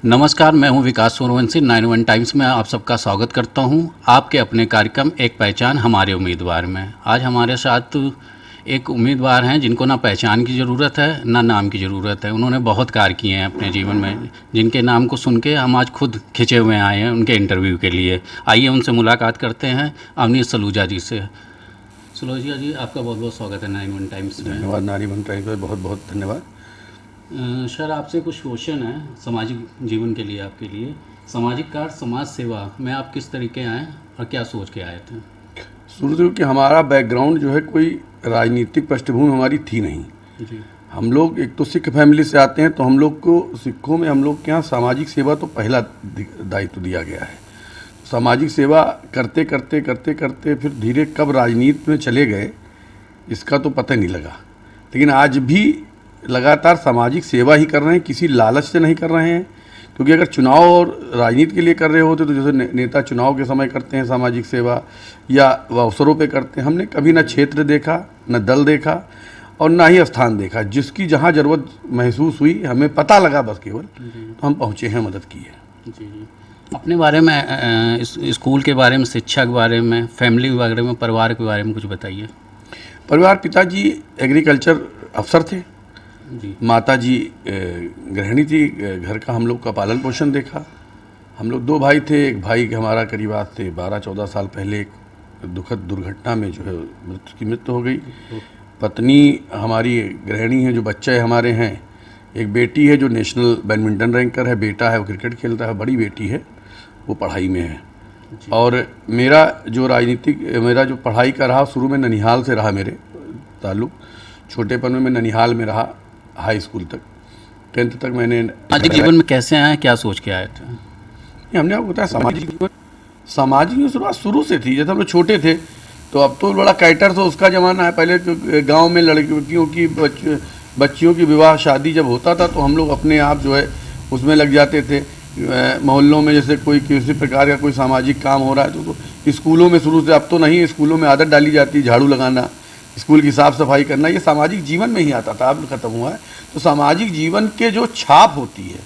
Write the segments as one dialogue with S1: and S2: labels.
S1: नमस्कार, मैं हूं विकास सूर्यवंशी। 9 टाइम्स में आप सबका स्वागत करता हूं। आपके अपने कार्यक्रम एक पहचान हमारे उम्मीदवार में आज हमारे साथ एक उम्मीदवार हैं जिनको ना पहचान की ज़रूरत है ना नाम की ज़रूरत है। उन्होंने बहुत कार्य किए हैं अपने जीवन में, जिनके नाम को सुन के हम आज खुद खिंचे हुए आए हैं उनके इंटरव्यू के लिए। आइए उनसे मुलाकात करते हैं, अवनीश सलूजा जी से। सलूजा जी, आपका बहुत बहुत स्वागत है 9 टाइम्स में।
S2: धन्यवाद। 9 टाइम्स में बहुत बहुत धन्यवाद।
S1: सर, आपसे कुछ क्वेश्चन है सामाजिक जीवन के लिए। आपके लिए सामाजिक कार्य, समाज सेवा में आप किस तरीके आए और क्या सोच के आए थे?
S2: शुरू से कि हमारा बैकग्राउंड जो है कोई राजनीतिक पृष्ठभूमि हमारी थी नहीं।
S1: जी
S2: हम लोग एक तो सिख फैमिली से आते हैं, तो हम लोग को सिखों में हम लोग के यहाँ सामाजिक सेवा तो पहला दायित्व दिया गया है। सामाजिक सेवा करते करते करते करते फिर धीरे कब राजनीति में चले गए इसका तो पता नहीं लगा, लेकिन आज भी लगातार सामाजिक सेवा ही कर रहे हैं, किसी लालच से नहीं कर रहे हैं। क्योंकि अगर चुनाव और राजनीति के लिए कर रहे होते तो जैसे नेता चुनाव के समय करते हैं सामाजिक सेवा या अवसरों पे करते हैं, हमने कभी ना क्षेत्र देखा, न दल देखा और ना ही स्थान देखा। जिसकी जहाँ ज़रूरत महसूस हुई, हमें पता लगा बस केवल, तो हम पहुँचे हैं, मदद की है।
S1: जी जी। अपने बारे में, स्कूल के बारे में, शिक्षा के बारे में, फैमिली के बारे में, परिवार के बारे में कुछ बताइए।
S2: परिवार, पिताजी एग्रीकल्चर अफसर थे,
S1: जी
S2: माताजी गृहिणी थी। घर का हम लोग का पालन पोषण देखा। हम लोग 2 भाई थे। एक भाई के हमारा करीब आज से 12-14 साल पहले एक दुखद दुर्घटना में जो है मृत्यु हो गई। पत्नी हमारी गृहिणी है, जो बच्चे हमारे हैं। एक बेटी है जो नेशनल बैडमिंटन रैंकर है, बेटा है वो क्रिकेट खेलता है, बड़ी बेटी है वो पढ़ाई में है। और मेरा जो पढ़ाई का रहा, शुरू में ननिहाल से रहा मेरे ताल्लुक़। छोटेपन में मैं ननिहाल में रहा, हाई स्कूल तक, 10th तक मैंने।
S1: सामाजिक जीवन में कैसे आए, क्या सोच के आए थे?
S2: हमने आपको बताया सामाजिक जीवन शुरुआत शुरू से थी। जैसे हम लोग छोटे थे तो अब तो बड़ा कैटर था, उसका ज़माना है। पहले गांव में लड़कियों की बच्चियों की विवाह शादी जब होता था तो हम लोग अपने आप जो है उसमें लग जाते थे। मोहल्लों में जैसे कोई किसी प्रकार का कोई सामाजिक काम हो रहा है तो स्कूलों में शुरू से, अब तो नहीं, स्कूलों में आदत डाली जाती, झाड़ू लगाना, स्कूल की साफ़ सफाई करना, ये सामाजिक जीवन में ही आता था। अब खत्म हुआ है। तो सामाजिक जीवन के जो छाप होती है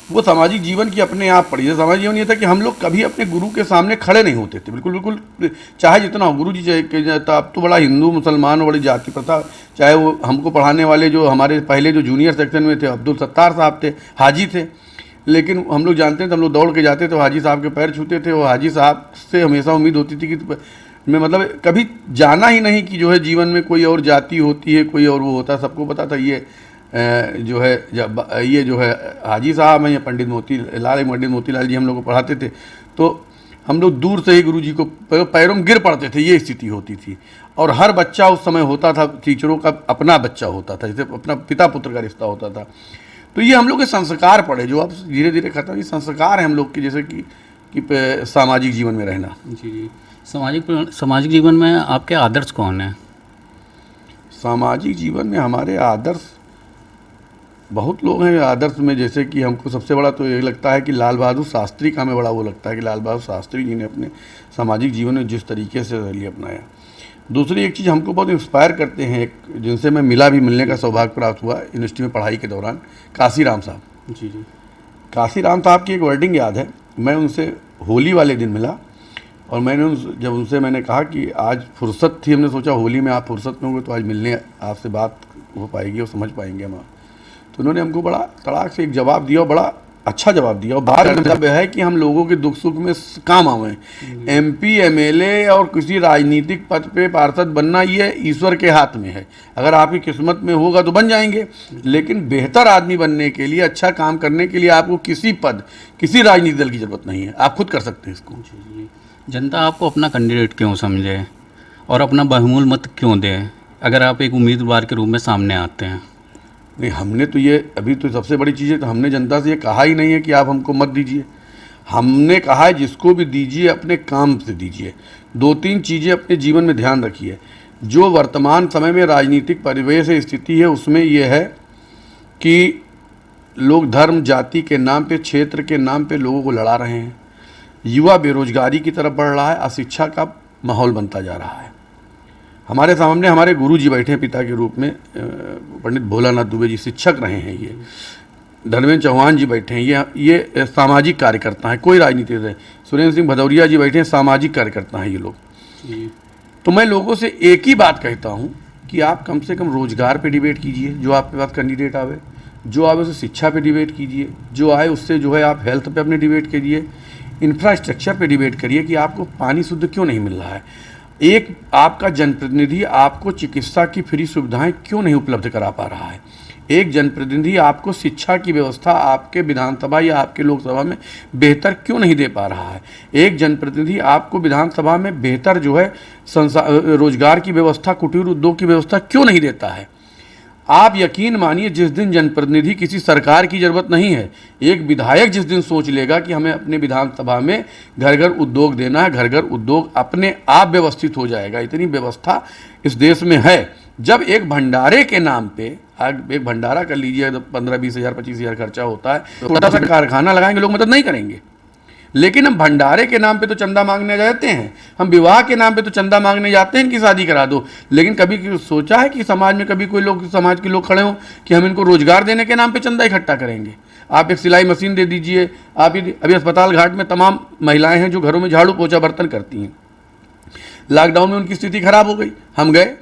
S2: वो सामाजिक जीवन की अपने आप पड़ी है। सामाजिक जीवन ये था कि हम लोग कभी अपने गुरु के सामने खड़े नहीं होते थे, बिल्कुल बिल्कुल, चाहे जितना हो। गुरु जी चाहे अब तो बड़ा हिंदू मुसलमान और बड़ी जाति प्रथा, चाहे वो हमको पढ़ाने वाले जो हमारे पहले जो जूनियर सेक्शन में थे अब्दुल सत्तार साहब थे, हाजी थे, लेकिन हम लोग जानते थे, हम लोग दौड़ के जाते थे, हाजी साहब के पैर छूते थे। और हाजी साहब से हमेशा उम्मीद होती थी कि मैं, मतलब कभी जाना ही नहीं कि जो है जीवन में कोई और जाति होती है, कोई और वो होता है। सबको पता था ये जो है ये जो है हाजी साहब हैं, या पंडित मोतीलाल जी हम लोग को पढ़ाते थे। तो हम लोग दूर से ही गुरु जी को पैरों में गिर पड़ते थे, ये स्थिति होती थी। और हर बच्चा उस समय होता था, टीचरों का अपना बच्चा होता था, जैसे अपना पिता पुत्र का रिश्ता होता था। तो ये हम लोग के संस्कार पड़े, जो अब धीरे धीरे खत्म। ये संस्कार है हम लोग के, जैसे कि सामाजिक जीवन में रहना।
S1: जी जी। सामाजिक जीवन में आपके आदर्श कौन है?
S2: सामाजिक जीवन में हमारे आदर्श बहुत लोग हैं। आदर्श में जैसे कि हमको सबसे बड़ा तो ये लगता है कि लाल बहादुर शास्त्री का हमें बड़ा वो लगता है कि लाल बहादुर शास्त्री जी ने अपने सामाजिक जीवन में जिस तरीके से रैली अपनाया। दूसरी एक चीज़ हमको बहुत इंस्पायर करते हैं, एक जिनसे मैं मिलने का सौभाग्य प्राप्त हुआ यूनिवर्सिटी में पढ़ाई के दौरान, काशीराम साहब।
S1: जी जी।
S2: काशीराम साहब की एक वर्डिंग याद है। मैं उनसे होली वाले दिन मिला और जब उनसे मैंने कहा कि आज फुर्सत थी, हमने सोचा होली में आप फुर्सत में होंगे तो आज मिलने आपसे बात हो पाएगी और समझ पाएंगे हम। तो उन्होंने हमको बड़ा तड़ाक से एक जवाब दिया, और बड़ा अच्छा जवाब दिया। और बात मतलब है कि हम लोगों के दुख सुख में काम आवें। MP MLA और किसी राजनीतिक पद पे पार्षद बनना ये ईश्वर के हाथ में है। अगर आपकी किस्मत में होगा तो बन जाएंगे, लेकिन बेहतर आदमी बनने के लिए, अच्छा काम करने के लिए आपको किसी पद, किसी राजनीतिक दल की ज़रूरत नहीं है। आप खुद कर सकते हैं इसको।
S1: जी। जनता आपको अपना कैंडिडेट क्यों समझे और अपना बहुमूल्य मत क्यों दे, अगर आप एक उम्मीदवार के रूप में सामने आते हैं?
S2: नहीं, हमने तो ये अभी तो सबसे बड़ी चीज़ है, तो हमने जनता से ये कहा ही नहीं है कि आप हमको मत दीजिए। हमने कहा है जिसको भी दीजिए अपने काम से दीजिए। 2-3 चीज़ें अपने जीवन में ध्यान रखिए। जो वर्तमान समय में राजनीतिक परिवेश स्थिति है उसमें ये है कि लोग धर्म जाति के नाम पे, क्षेत्र के नाम पे लोगों को लड़ा रहे हैं। युवा बेरोजगारी की तरफ बढ़ रहा है, अशिक्षा का माहौल बनता जा रहा है। हमारे सामने हमारे गुरु जी बैठे हैं पिता के रूप में, पंडित भोलानाथ दुबे जी शिक्षक रहे हैं। ये धर्मेंद्र चौहान जी बैठे हैं, ये सामाजिक कार्यकर्ता हैं, कोई राजनीति से। सुरेंद्र सिंह भदौरिया जी बैठे हैं, सामाजिक कार्यकर्ता हैं ये लोग। तो मैं लोगों से एक ही बात कहता हूँ कि आप कम से कम रोजगार पे डिबेट कीजिए, जो आपके पास कैंडिडेट आवे, जो आवे उससे शिक्षा पे डिबेट कीजिए, जो आए उससे जो है आप हेल्थ पे अपने डिबेट कीजिए, इंफ्रास्ट्रक्चर पे डिबेट करिए कि आपको पानी शुद्ध क्यों नहीं मिल रहा है, एक आपका जनप्रतिनिधि आपको चिकित्सा की फ्री सुविधाएं क्यों नहीं उपलब्ध करा पा रहा है, एक जनप्रतिनिधि आपको शिक्षा की व्यवस्था आपके विधानसभा या आपके लोकसभा में बेहतर क्यों नहीं दे पा रहा है, एक जनप्रतिनिधि आपको विधानसभा में बेहतर जो है रोजगार की व्यवस्था, कुटीर उद्योग की व्यवस्था क्यों नहीं देता है। आप यकीन मानिए, जिस दिन जनप्रतिनिधि किसी सरकार की ज़रूरत नहीं है, एक विधायक जिस दिन सोच लेगा कि हमें अपने विधानसभा में घर घर उद्योग देना है, घर घर उद्योग अपने आप व्यवस्थित हो जाएगा। इतनी व्यवस्था इस देश में है। जब एक भंडारे के नाम पे, एक भंडारा कर लीजिए, 15-20 हज़ार 25 हज़ार खर्चा होता है, छोटा सा कारखाना लगाएंगे, लोग मदद नहीं करेंगे। लेकिन हम भंडारे के नाम पे तो चंदा मांगने जाते हैं, हम विवाह के नाम पे तो चंदा मांगने जाते हैं कि शादी करा दो। लेकिन कभी सोचा है कि समाज में कभी कोई लोग, समाज के लोग खड़े हों कि हम इनको रोजगार देने के नाम पे चंदा इकट्ठा करेंगे। आप एक सिलाई मशीन दे दीजिए। आप अभी अस्पताल घाट में तमाम महिलाएं हैं जो घरों में झाड़ू पोछा बर्तन करती हैं। लॉकडाउन में उनकी स्थिति खराब हो गई, हम गए,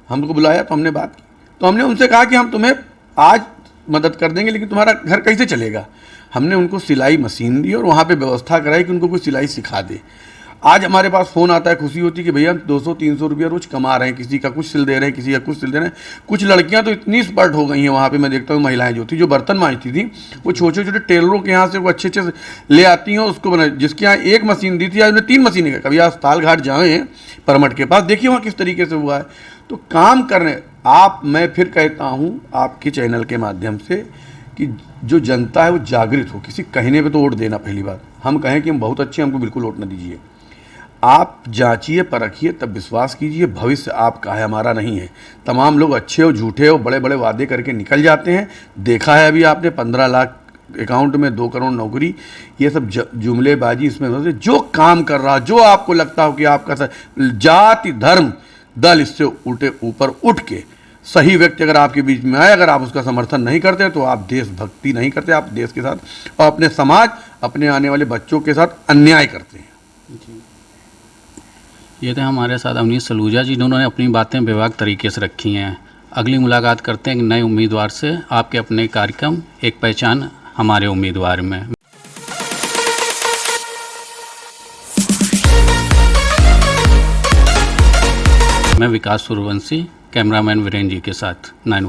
S2: हमको बुलाया तो हमने बात की, तो हमने उनसे कहा कि हम तुम्हें आज मदद कर देंगे, लेकिन तुम्हारा घर कैसे चलेगा। हमने उनको सिलाई मशीन दी और वहाँ पे व्यवस्था कराई कि उनको कोई सिलाई सिखा दे। आज हमारे पास फ़ोन आता है, खुशी होती है कि भैया 200-300 रुपया रोज़ कमा रहे हैं, किसी का कुछ सिल दे रहे हैं, किसी का कुछ सिल दे रहे हैं। कुछ लड़कियां तो इतनी स्पर्ट हो गई हैं वहाँ पे, मैं देखता हूँ महिलाएं जो थी, जो बर्तन मांजती थी, वो छोटे छोटे टेलरों के यहाँ से वो अच्छे अच्छे ले आती हैं, उसको बना, जिसके यहाँ एक मशीन दी थी आज उन्हें 3 मशीनें का। कभी अस्पताल घाट जाएँ परमठ के पास, देखिए वहाँ किस तरीके से हुआ है। तो काम करने आप, मैं फिर कहता हूँ आपके चैनल के माध्यम से कि जो जनता है वो जागृत हो। किसी कहने पे तो वोट देना, पहली बात हम कहें कि हम बहुत अच्छे, हमको बिल्कुल वोट न दीजिए। आप जांचिए, परखिए, तब विश्वास कीजिए। भविष्य आपका है, हमारा नहीं है। तमाम लोग अच्छे हो, झूठे हो, बड़े बड़े वादे करके निकल जाते हैं। देखा है अभी आपने 15 लाख अकाउंट में 2 करोड़ नौकरी, ये सब जुमलेबाजी। इसमें जो काम कर रहा, जो आपको लगता हो कि आपका जाति धर्म दल इससे उल्टे ऊपर उठ के सही व्यक्ति अगर आपके बीच में आए, अगर आप उसका समर्थन नहीं करते तो आप देशभक्ति नहीं करते, आप देश के साथ और अपने समाज, अपने आने वाले बच्चों के साथ अन्याय करते हैं।
S1: ये थे हमारे साथ अवनीश सलूजा जी, जिन्होंने अपनी बातें बेबाक तरीके से रखी हैं। अगली मुलाकात करते हैं एक नए उम्मीदवार से, आपके अपने कार्यक्रम एक पहचान हमारे उम्मीदवार में। मैं विकास सूर्यवंशी, कैमरामैन वीरेंद्र जी के साथ 9